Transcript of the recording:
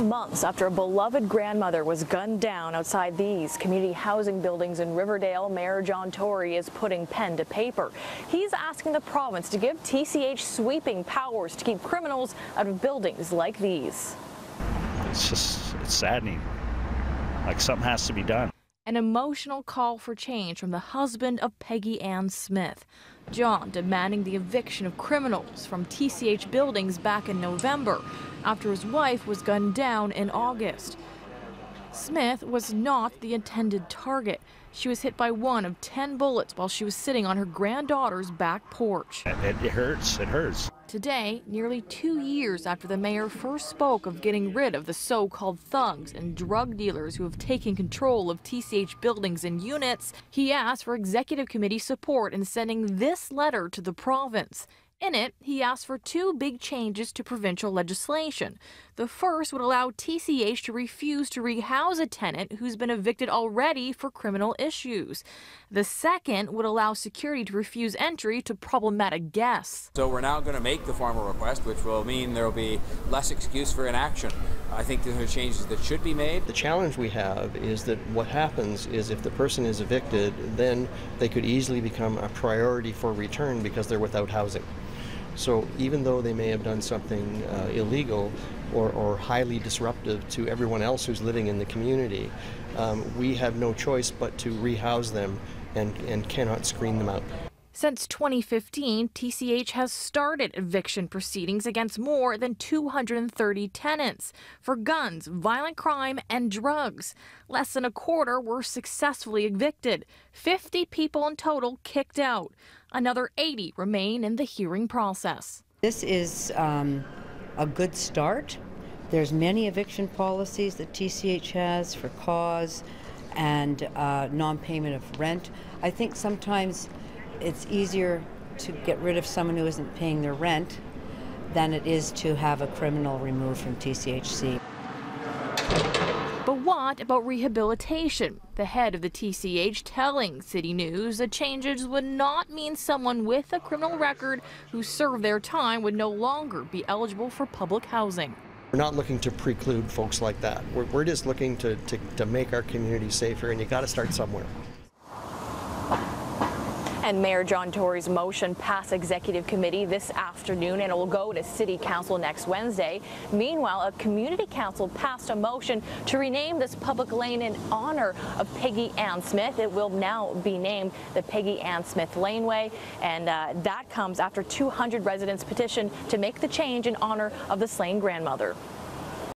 Months after a beloved grandmother was gunned down outside these community housing buildings in Riverdale, Mayor John Tory is putting pen to paper. He's asking the province to give TCH sweeping powers to keep criminals out of buildings like these. It's saddening. Like, something has to be done. An emotional call for change from the husband of Peggy Ann Smith. John demanding the eviction of criminals from TCH buildings back in November after his wife was gunned down in August. Smith was not the intended target. She was hit by one of 10 bullets while she was sitting on her granddaughter's back porch. It hurts. It hurts. Today, nearly 2 years after the mayor first spoke of getting rid of the so-called thugs and drug dealers who have taken control of TCH buildings and units, he asked for executive committee support in sending this letter to the province. In it, he asked for 2 big changes to provincial legislation. The first would allow TCH to refuse to rehouse a tenant who's been evicted already for criminal issues. The second would allow security to refuse entry to problematic guests. So we're now going to make the formal request, which will mean there will be less excuse for inaction. I think there are changes that should be made. The challenge we have is that what happens is if the person is evicted, then they could easily become a priority for return because they're without housing. So even though they may have done something illegal or highly disruptive to everyone else who's living in the community, we have no choice but to rehouse them and cannot screen them out. Since 2015, TCH has started eviction proceedings against more than 230 tenants for guns, violent crime, and drugs. Less than a quarter were successfully evicted. 50 people in total kicked out. Another 80 remain in the hearing process. This is a good start. There's many eviction policies that TCH has for cause and non-payment of rent. I think sometimes it's easier to get rid of someone who isn't paying their rent than it is to have a criminal removed from TCHC. But what about rehabilitation? The head of the TCH telling CityNews that changes would not mean someone with a criminal record who served their time would no longer be eligible for public housing. We're not looking to preclude folks like that. We're just looking to make our community safer, and you got to start somewhere. And Mayor John Tory's motion passed executive committee this afternoon, and it will go to City Council next Wednesday. Meanwhile, a community council passed a motion to rename this public lane in honor of Peggy Ann Smith. It will now be named the Peggy Ann Smith Laneway, and that comes after 200 residents petitioned to make the change in honor of the slain grandmother.